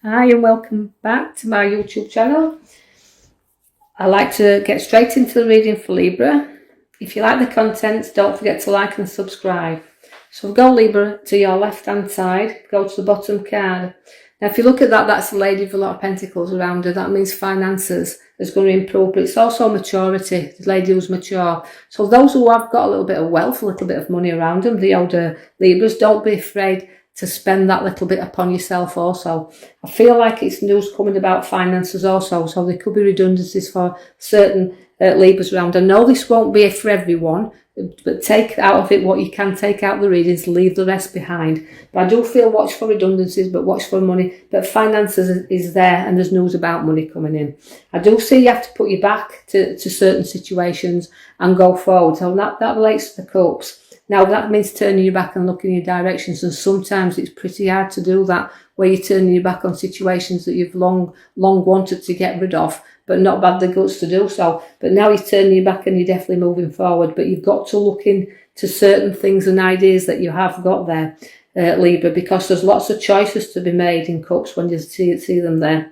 Hi and welcome back to my YouTube channel. I like to get straight into the reading for Libra. If you like the content, don't forget to like and subscribe. So go Libra to your left hand side, go to the bottom card. Now if you look at that, that's a lady with a lot of pentacles around her. That means finances is going to improve, but it's also maturity, the lady who's mature. So those who have got a little bit of wealth, a little bit of money around them, the older Libras, don't be afraid to spend that little bit upon yourself also. I feel like it's news coming about finances also, so there could be redundancies for certain Libras around. I know this won't be for everyone, but take out of it what you can take out the readings, leave the rest behind. But I do feel watch for redundancies, but watch for money. But finances is there, and there's news about money coming in. I do see you have to put your back to certain situations and go forward. So that relates to the cups. Now that means turning your back and looking in your directions, and sometimes it's pretty hard to do that, where you're turning your back on situations that you've long wanted to get rid of, but not had the guts to do so. But now you're turning your back and you're definitely moving forward, but you've got to look into certain things and ideas that you have got there, Libra, because there's lots of choices to be made in cups when you see them there.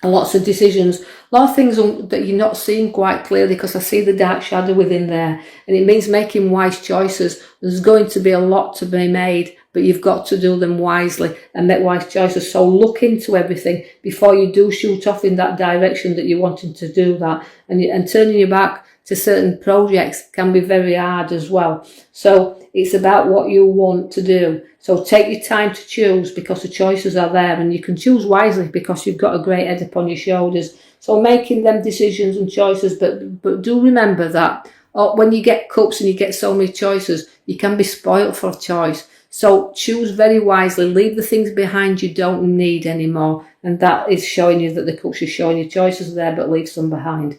And lots of decisions, a lot of things that you're not seeing quite clearly, because I see the dark shadow within there, and it means making wise choices. There's going to be a lot to be made, but you've got to do them wisely and make wise choices. So look into everything before you do shoot off in that direction that you're wanting to do that. And turning your back to certain projects can be very hard as well. So it's about what you want to do. So take your time to choose, because the choices are there, and you can choose wisely because you've got a great head upon your shoulders. So making them decisions and choices, but do remember that when you get cups and you get so many choices, you can be spoilt for choice. So choose very wisely, leave the things behind you don't need anymore. And that is showing you that the cups is showing you choices there, but leave some behind.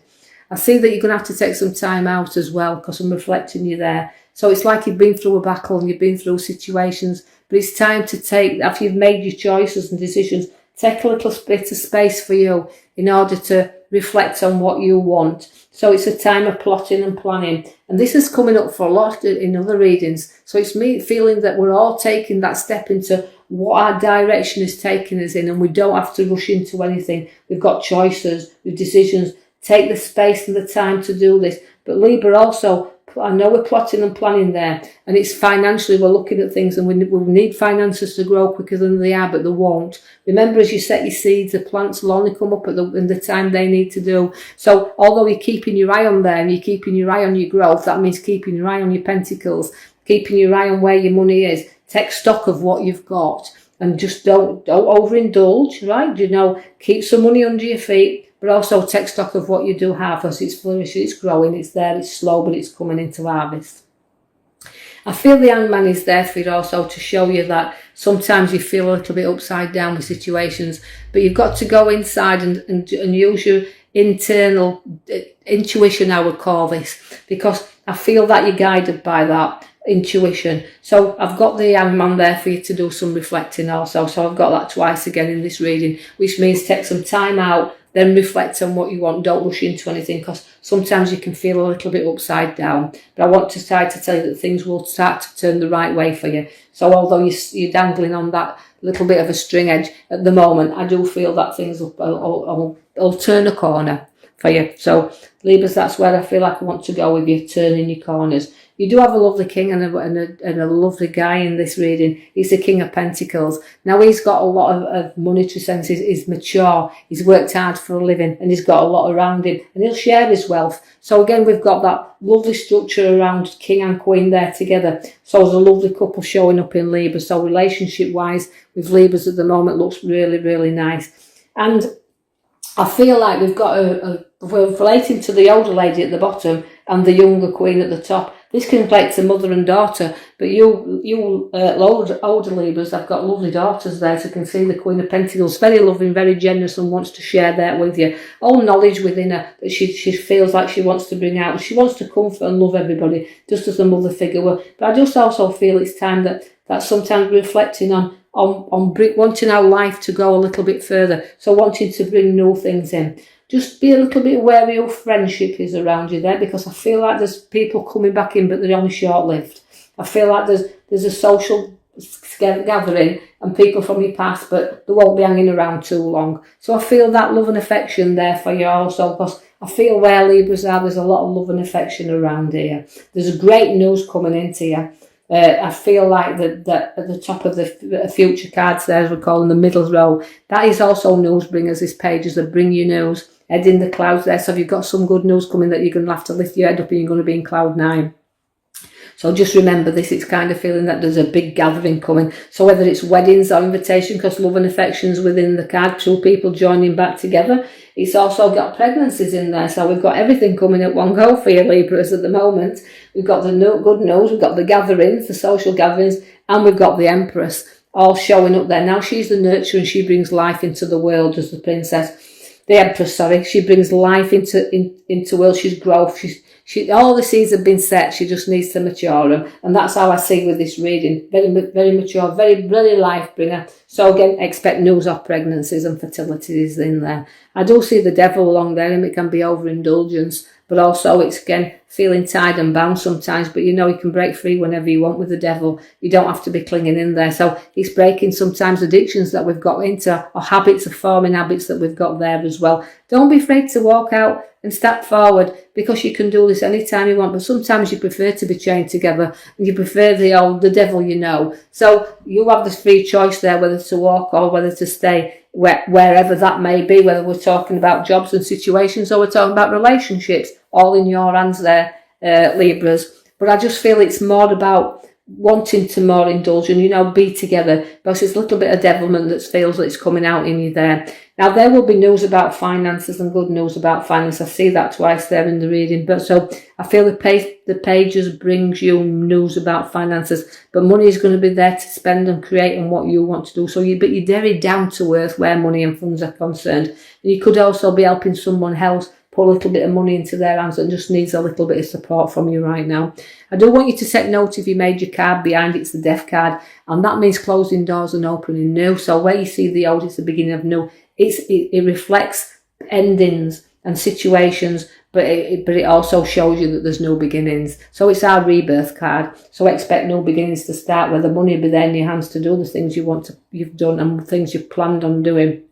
I see that you're going to have to take some time out as well, because I'm reflecting you there. So it's like you've been through a battle and you've been through situations, but it's time to take, after you've made your choices and decisions, take a little bit of space for you in order to reflect on what you want. So it's a time of plotting and planning. And this is coming up for a lot in other readings. So it's me feeling that we're all taking that step into what our direction is taking us in, and we don't have to rush into anything. We've got choices, we've decisions. Take the space and the time to do this. But Libra also, I know we're plotting and planning there, and it's financially, we're looking at things, and we need finances to grow quicker than they are, but they won't. Remember, as you set your seeds, the plants will only come up in the time they need to do. So although you're keeping your eye on them, you're keeping your eye on your growth, that means keeping your eye on your pentacles, keeping your eye on where your money is. Take stock of what you've got, and just don't overindulge, right? You know, keep some money under your feet, but also take stock of what you do have, as it's flourishing, it's growing, it's there, it's slow, but it's coming into harvest. I feel the Hangman is there for you also, to show you that sometimes you feel a little bit upside down with situations, but you've got to go inside and use your internal intuition, I would call this, because I feel that you're guided by that intuition. So I've got the Hangman there for you to do some reflecting also. So I've got that twice again in this reading, which means take some time out, then reflect on what you want. Don't rush into anything, because sometimes you can feel a little bit upside down. But I want to try to tell you that things will start to turn the right way for you. So although you're dangling on that little bit of a string edge at the moment, I do feel that things will turn a corner for you. So Libras, that's where I feel like I want to go with you, turning your corners. You do have a lovely king and a lovely guy in this reading. He's the King of Pentacles. Now he's got a lot of monetary sense. He's mature. He's worked hard for a living, and he's got a lot around him, and he'll share his wealth. So again, we've got that lovely structure around King and Queen there together. So there's a lovely couple showing up in Libra. So relationship wise with Libras at the moment looks really, really nice. And I feel like we've got we're relating to the older lady at the bottom and the younger queen at the top. This can relate to mother and daughter, but you older Libras have got lovely daughters there, so you can see the Queen of Pentacles, very loving, very generous, and wants to share that with you. All knowledge within her that she feels like she wants to bring out. She wants to comfort and love everybody, just as a mother figure will. But I just also feel it's time that sometimes reflecting on wanting our life to go a little bit further, so wanting to bring new things in. Just be a little bit wary of friendship is around you there, because I feel like there's people coming back in, but they're only short-lived. I feel like there's a social gathering and people from your past, but they won't be hanging around too long. So I feel that love and affection there for you also, because I feel where Libras are, there's a lot of love and affection around here. There's great news coming into you. I feel like that at the top of the future cards there, as we call in the middle row, that is also news bringers. This page is that bring you news. Head in the clouds there. So if you've got some good news coming that you're going to have to lift your head up and you're going to be in cloud 9. So just remember this, it's kind of feeling that there's a big gathering coming. So whether it's weddings or invitation, because love and affection's within the card, 2 people joining back together. It's also got pregnancies in there. So we've got everything coming at one go for you Libras at the moment. We've got the good news, we've got the gatherings, the social gatherings, and we've got the Empress all showing up there. Now she's the nurturer and she brings life into the world as the princess. The Empress, sorry, she brings life into world. She's growth. She all the seeds have been set. She just needs to mature them, and that's how I see with this reading. Very mature, very life bringer. So again, expect news of pregnancies and fertilities in there. I do see the devil along there, and it can be overindulgence, but also it's again feeling tied and bound sometimes. But you know you can break free whenever you want with the devil. You don't have to be clinging in there. So it's breaking sometimes addictions that we've got into, or habits of forming habits that we've got there as well. Don't be afraid to walk out and step forward, because you can do this anytime you want, but sometimes you prefer to be chained together and you prefer the devil you know. So you have this free choice there whether to walk or whether to stay wherever that may be, whether we're talking about jobs and situations or we're talking about relationships, all in your hands there, Libras. But I just feel it's more about wanting to more indulge and, be together, because it's a little bit of devilment that feels that it's coming out in you there. Now, there will be news about finances and good news about finance. I see that twice there in the reading. But so I feel the pages brings you news about finances, but money is going to be there to spend and create and what you want to do. So you're very down to earth where money and funds are concerned. And you could also be helping someone else put a little bit of money into their hands that just needs a little bit of support from you right now. I do want you to take note if you made your card behind, it's the death card, and that means closing doors and opening new. So where you see the old, it's the beginning of new. It reflects endings and situations, but it also shows you that there's no beginnings. So it's our rebirth card. So expect new beginnings to start, where the money will be there in your hands to do the things you've done and things you've planned on doing.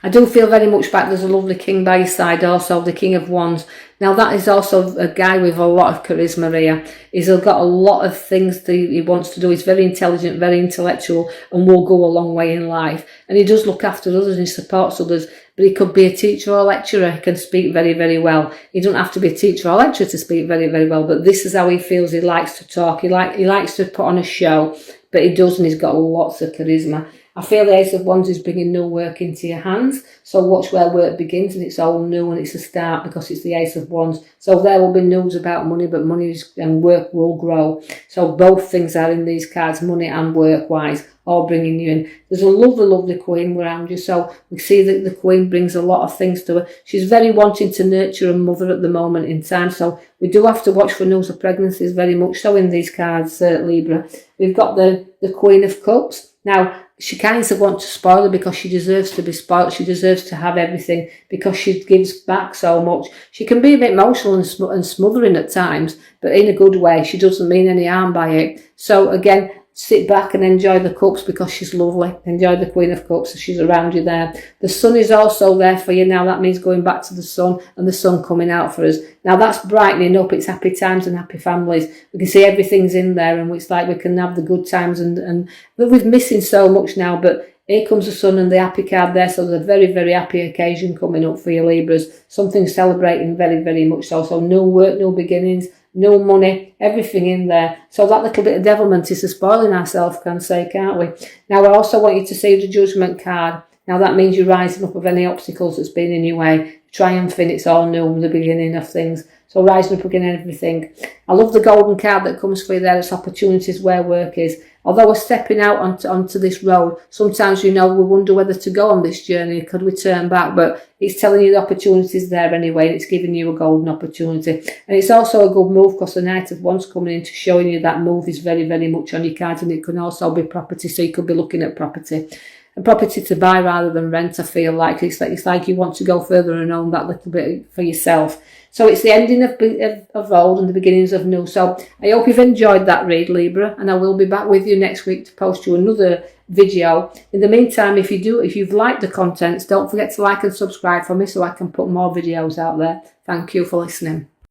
I do feel very much back there's a lovely king by your side also, the King of Wands. Now that is also a guy with a lot of charisma here. He's got a lot of things that he wants to do. He's very intelligent, very intellectual, and will go a long way in life. And he does look after others and he supports others. But he could be a teacher or a lecturer. He can speak very, very well. He doesn't have to be a teacher or a lecturer to speak very, very well. But this is how he feels. He likes to talk. He likes to put on a show. But he does, and he's got lots of charisma. I feel the Ace of Wands is bringing new work into your hands. So watch where work begins, and it's all new and it's a start because it's the Ace of Wands. So there will be news about money, but money and work will grow. So both things are in these cards, money and work-wise, all bringing you in. There's a lovely, lovely Queen around you. So we see that the Queen brings a lot of things to her. She's very wanting to nurture a mother at the moment in time. So we do have to watch for news of pregnancies very much so in these cards, Libra. We've got the Queen of Cups. Now, she kind of wants to spoil her because she deserves to be spoiled. She deserves to have everything because she gives back so much. She can be a bit emotional and smothering at times, but in a good way. She doesn't mean any harm by it. So again, sit back and enjoy the cups because she's lovely. Enjoy the Queen of Cups. She's around you there. The sun is also there for you now. That means going back to the sun and the sun coming out for us. Now that's brightening up. It's happy times and happy families. We can see everything's in there and it's like we can have the good times and we're missing so much now, but here comes the sun and the happy card there. So there's a very, very happy occasion coming up for you, Libras. Something celebrating very, very much so. So no work, no beginnings, no money, everything in there. So that little bit of devilment is spoiling ourselves, can say, can't we? Now, I also want you to see the Judgment card. Now, that means you're rising up of any obstacles that's been in your way. Triumphing, it's all new, the beginning of things. So rising up again, everything. I love the golden card that comes for you there. It's opportunities where work is. Although we're stepping out onto this road, sometimes, we wonder whether to go on this journey. Could we turn back? But it's telling you the opportunities there anyway. And it's giving you a golden opportunity. And it's also a good move because the Knight of Wands coming into showing you that move is very, very much on your cards. And it can also be property. So you could be looking at property. a property to buy rather than rent. I feel like it's like you want to go further and own that little bit for yourself. So it's the ending of old and the beginnings of new. So I hope you've enjoyed that read, Libra, and I will be back with you next week to post you another video. In the meantime, if you've liked the contents, don't forget to like and subscribe for me so I can put more videos out there. Thank you for listening.